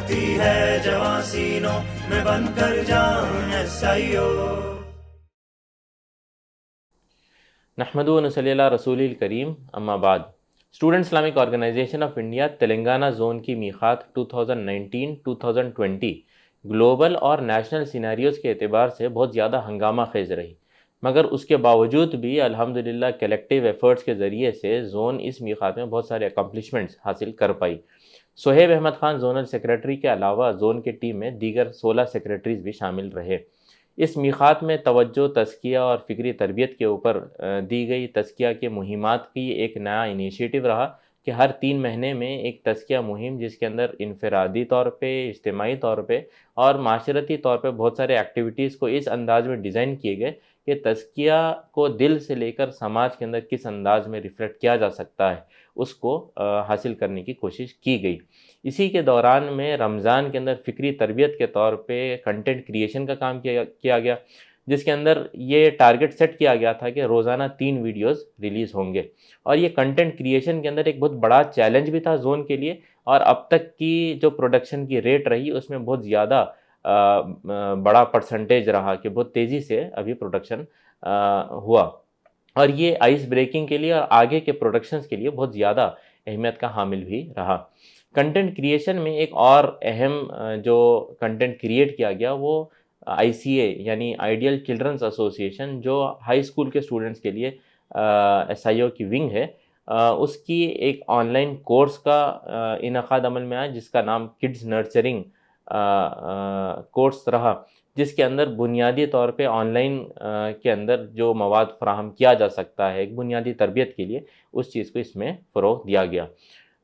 جگتی ہے جوان سینوں میں بن کر جان ایسائیو. نحمدہ و نصلی علی رسول الکریم، اما بعد. Student Islamic Organisation of India Telangana zone کی میقات 2019-2020 گلوبل اور نیشنل سیناریوز کے اعتبار سے بہت زیادہ ہنگامہ خیز رہی، مگر اس کے باوجود بھی الحمدللہ کلیکٹیو ایفرٹس کے ذریعے سے زون اس میقات میں بہت سارے اکمپلشمنٹس حاصل کر پائی. سہیب احمد خان زونل سیکریٹری کے علاوہ زون کی ٹیم میں دیگر 16 سیکریٹریز بھی شامل رہے. اس میقات میں توجہ تزکیہ اور فکری تربیت کے اوپر دی گئی. تزکیہ کے مہمات کی ایک نیا انیشیٹو رہا کہ ہر 3 مہینے میں ایک تزکیہ مہم، جس کے اندر انفرادی طور پہ، اجتماعی طور پہ اور معاشرتی طور پہ بہت سارے ایکٹیویٹیز کو اس انداز میں ڈیزائن کیے گئے کہ تزکیہ کو دل سے لے کر سماج کے اندر کس انداز میں ریفلیکٹ کیا جا سکتا ہے، اس کو حاصل کرنے کی کوشش کی گئی. اسی کے دوران میں رمضان کے اندر فکری تربیت کے طور پہ کنٹینٹ کریشن کا کام کیا گیا، جس کے اندر یہ ٹارگٹ سیٹ کیا گیا تھا کہ روزانہ 3 ویڈیوز ریلیز ہوں گے. اور یہ کنٹینٹ کریشن کے اندر ایک بہت بڑا چیلنج بھی تھا زون کے لیے، اور اب تک کی جو پروڈکشن کی ریٹ رہی اس میں بہت زیادہ بڑا پرسنٹیج رہا کہ بہت تیزی سے ابھی پروڈکشن ہوا، اور یہ آئس بریکنگ کے لیے اور آگے کے پروڈکشنز کے لیے بہت زیادہ اہمیت کا حامل بھی رہا. کنٹینٹ کریشن میں ایک اور اہم جو کنٹینٹ کریٹ کیا گیا وہ ICA یعنی آئیڈیل چلڈرنس ایسوسیشن، جو ہائی اسکول کے اسٹوڈنٹس کے لیے SIO کی ونگ ہے، اس کی ایک آن لائن کورس کا انعقاد عمل میں آیا جس کا نام کڈز نرچرنگ کورس رہا، جس کے اندر بنیادی طور پہ آن لائن کے اندر جو مواد فراہم کیا جا سکتا ہے ایک بنیادی تربیت کے لیے، اس چیز کو اس میں فروغ دیا گیا.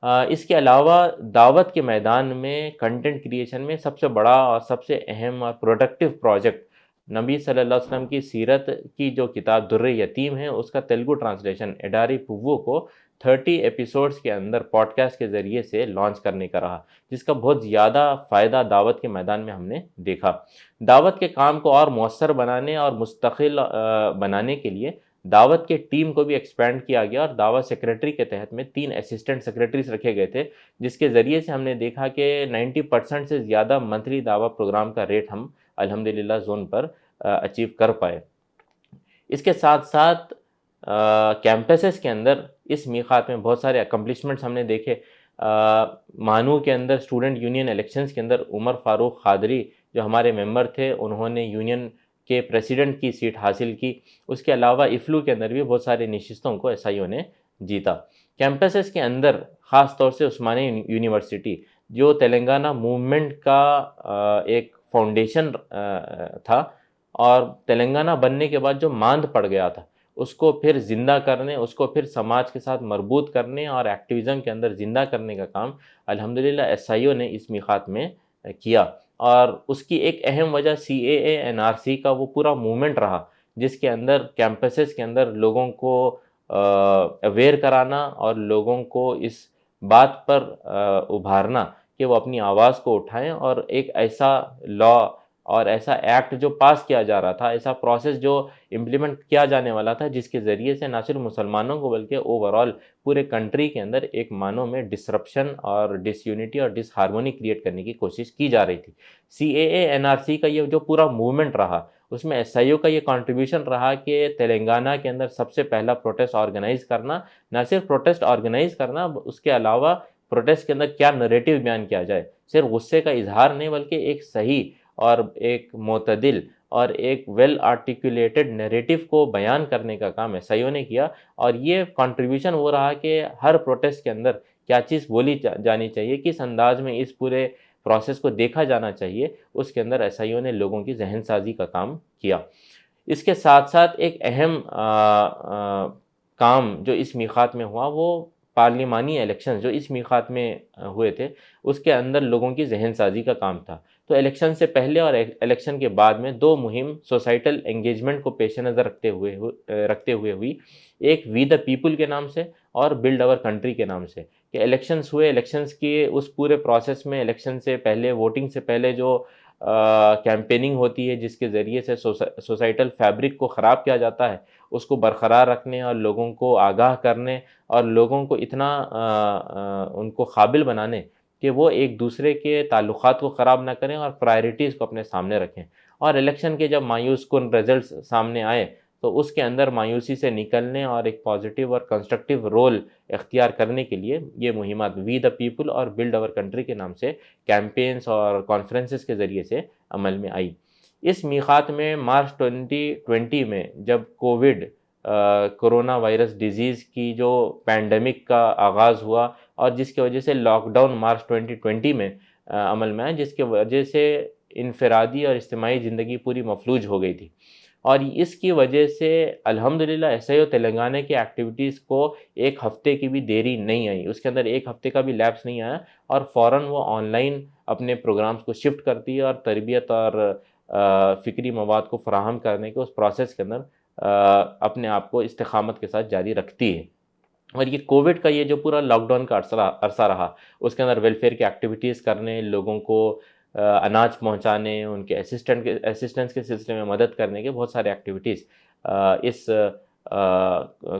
اس کے علاوہ دعوت کے میدان میں کنٹینٹ کریشن میں سب سے بڑا اور سب سے اہم اور پروڈکٹیو پروجیکٹ نبی صلی اللہ علیہ وسلم کی سیرت کی جو کتاب در یتیم ہے، اس کا تیلگو ٹرانسلیشن ایڈاری پوو کو 30 ایپیسوڈز کے اندر پوڈ کاسٹ کے ذریعے سے لانچ کرنے کا رہا، جس کا بہت زیادہ فائدہ دعوت کے میدان میں ہم نے دیکھا. دعوت کے کام کو اور مؤثر بنانے اور مستقل بنانے کے لیے دعوت کے ٹیم کو بھی ایکسپینڈ کیا گیا، اور دعوت سیکریٹری کے تحت میں 3 اسسٹنٹ سیکریٹریز رکھے گئے تھے، جس کے ذریعے سے ہم نے دیکھا کہ 90% سے زیادہ منتھلی دعوت پروگرام کا ریٹ ہم الحمدللہ زون پر اچیو کر پائے. اس کے ساتھ ساتھ کیمپسز کے اندر اس میقات میں بہت سارے اکمپلشمنٹس ہم نے دیکھے. مانو کے اندر اسٹوڈنٹ یونین الیکشنز کے اندر عمر فاروق قادری جو ہمارے ممبر تھے، انہوں نے یونین کے پریسیڈنٹ کی سیٹ حاصل کی. اس کے علاوہ افلو کے اندر بھی بہت سارے نشستوں کو SIO نے جیتا. کیمپسز کے اندر خاص طور سے عثمانیہ یونیورسٹی جو تلنگانہ موومنٹ کا ایک فاؤنڈیشن تھا، اور تلنگانہ بننے کے بعد جو ماند پڑ گیا تھا اس کو پھر زندہ کرنے، اس کو پھر سماج کے ساتھ مربوط کرنے اور ایکٹیویزم کے اندر زندہ کرنے کا کام الحمدللہ SIO نے اس میقات میں کیا. اور اس کی ایک اہم وجہ CAA NRC کا وہ پورا موومنٹ رہا، جس کے اندر کیمپسز کے اندر لوگوں کو اویئر کرانا اور لوگوں کو اس بات پر ابھارنا کہ وہ اپنی آواز کو اٹھائیں، اور ایک ایسا لا اور ایسا ایکٹ جو پاس کیا جا رہا تھا، ایسا پروسیس جو امپلیمنٹ کیا جانے والا تھا، جس کے ذریعے سے نہ صرف مسلمانوں کو بلکہ اوورال پورے کنٹری کے اندر ایک معنوں میں ڈسرپشن اور ڈس یونٹی اور ڈس ہارمونی کریٹ کرنے کی کوشش کی جا رہی تھی. CAA NRC کا یہ جو پورا موومنٹ رہا، اس میں SIO کا یہ کنٹریبیوشن رہا کہ تلنگانہ کے اندر سب سے پہلا پروٹیسٹ آرگنائز کرنا، نہ صرف پروٹیسٹ آرگنائز کرنا، اس کے علاوہ پروٹیسٹ کے اندر کیا نریٹو بیان کیا جائے، صرف غصے کا اظہار نہیں بلکہ ایک صحیح اور ایک معتدل اور ایک ویل آرٹیکولیٹڈ نیریٹو کو بیان کرنے کا کام SIO نے کیا. اور یہ کنٹریبیوشن وہ رہا کہ ہر پروٹیسٹ کے اندر کیا چیز بولی جانی چاہیے، کس انداز میں اس پورے پروسیس کو دیکھا جانا چاہیے، اس کے اندر SIO نے لوگوں کی ذہن سازی کا کام کیا. اس کے ساتھ ساتھ ایک اہم کام جو اس میقات میں ہوا وہ پارلیمانی الیکشن جو اس میقات میں ہوئے تھے، اس کے اندر لوگوں کی ذہن سازی کا کام تھا. تو الیکشن سے پہلے اور الیکشن کے بعد میں 2 مہم سوسائٹل انگیجمنٹ کو پیش نظر رکھتے ہوئے ہوئی. ایک وی دا پیپل کے نام سے اور بلڈ آور کنٹری کے نام سے، کہ الیکشنز ہوئے، الیکشنز کی اس پورے پروسیس میں الیکشن سے پہلے، ووٹنگ سے پہلے جو کیمپیننگ ہوتی ہے جس کے ذریعے سے سوسائٹل فیبرک کو خراب کیا جاتا ہے، اس کو برقرار رکھنے اور لوگوں کو آگاہ کرنے اور لوگوں کو اتنا ان کو قابل بنانے کہ وہ ایک دوسرے کے تعلقات کو خراب نہ کریں اور پرائرٹیز کو اپنے سامنے رکھیں. اور الیکشن کے جب مایوس کن رزلٹس سامنے آئے تو اس کے اندر مایوسی سے نکلنے اور ایک پازیٹیو اور کنسٹرکٹیو رول اختیار کرنے کے لیے یہ مہمات وی دا پیپل اور بلڈ آور کنٹری کے نام سے کیمپینز اور کانفرنسز کے ذریعے سے عمل میں آئی. اس میقات میں مارچ 2020 میں جب کرونا وائرس ڈیزیز کی جو پینڈیمک کا آغاز ہوا اور جس کی وجہ سے لاک ڈاؤن مارچ 2020 میں عمل میں آیا، جس کی وجہ سے انفرادی اور اجتماعی زندگی پوری مفلوج ہو گئی تھی. اور اس کی وجہ سے الحمدللہ ایس آئی او تلنگانہ کی ایکٹیویٹیز کو ایک ہفتے کی بھی دیری نہیں آئی، اس کے اندر ایک ہفتے کا بھی لیپس نہیں آیا، اور فوراً وہ آن لائن اپنے پروگرامز کو شفٹ کرتی ہے اور تربیت اور فکری مواد کو فراہم کرنے کے اس پروسیس کے اندر اپنے آپ کو استقامت کے ساتھ جاری رکھتی ہے. اور یہ کووڈ کا یہ جو پورا لاک ڈاؤن کا عرصہ رہا، اس کے اندر ویلفیئر کی ایکٹیویٹیز کرنے، لوگوں کو اناج پہنچانے، ان کے اسسٹنس کے سلسلے میں مدد کرنے کے بہت سارے ایکٹیویٹیز اس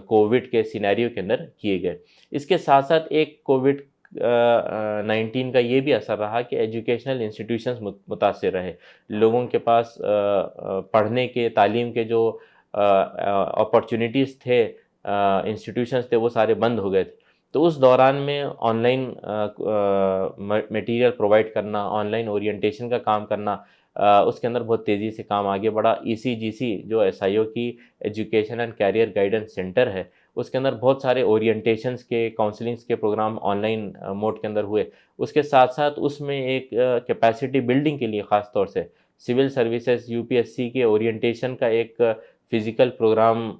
کووڈ کے سینیریو کے اندر کیے گئے. اس کے ساتھ ساتھ ایک کووڈ 19 کا یہ بھی اثر رہا کہ ایجوکیشنل انسٹیٹیوشنز متاثر رہے، لوگوں کے پاس پڑھنے کے، تعلیم کے جو اپارچونیٹیز تھے، انسٹیٹیوشنز تھے، وہ سارے بند ہو گئے تھے. تو اس دوران میں آن لائن میٹیریل پرووائڈ کرنا، آن لائن اورینٹیشن کا کام کرنا، اس کے اندر بہت تیزی سے کام آگے بڑھا. ECGC جو ایس آئی او کی education and career guidance centre ہے، اس کے اندر بہت سارے اورینٹیشنز کے، کاؤنسلنگس کے پروگرام آن لائن موڈ کے اندر ہوئے. اس کے ساتھ ساتھ اس میں ایک کیپیسٹی بلڈنگ کے لیے خاص طور سے سول سروسز UPSC کے اورینٹیشن کا ایک فزیکل پروگرام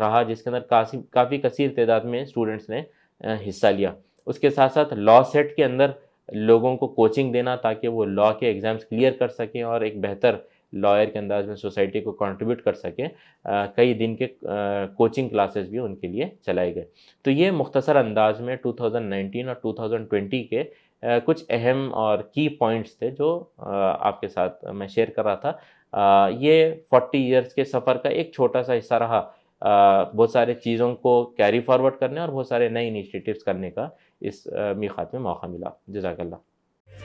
رہا، جس کے اندر کافی کثیر تعداد میں اسٹوڈنٹس نے حصہ لیا. اس کے ساتھ ساتھ لا سیٹ کے اندر لوگوں کو کوچنگ دینا تاکہ وہ لا کے ایگزامز کلیئر کر سکیں اور ایک بہتر لائر کے انداز میں سوسائٹی کو کنٹریبیوٹ کر سکیں. کئی دن کے کوچنگ کلاسز بھی ان کے لیے چلائے گئے. تو یہ مختصر انداز میں 2019 اور 2020 کے کچھ اہم اور کی پوائنٹس تھے جو آپ کے ساتھ میں شیئر کر رہا تھا. یہ 40 ایئرس کے سفر کا ایک چھوٹا سا حصہ رہا، بہت سارے چیزوں کو کیری فارورڈ کرنے اور بہت سارے نئے انیشیٹیوز کرنے کا اس میقات میں موقع ملا. جزاک اللہ.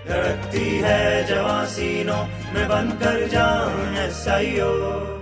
دھڑکتی ہے جواں سینوں میں بن کر جان ایس آئی او.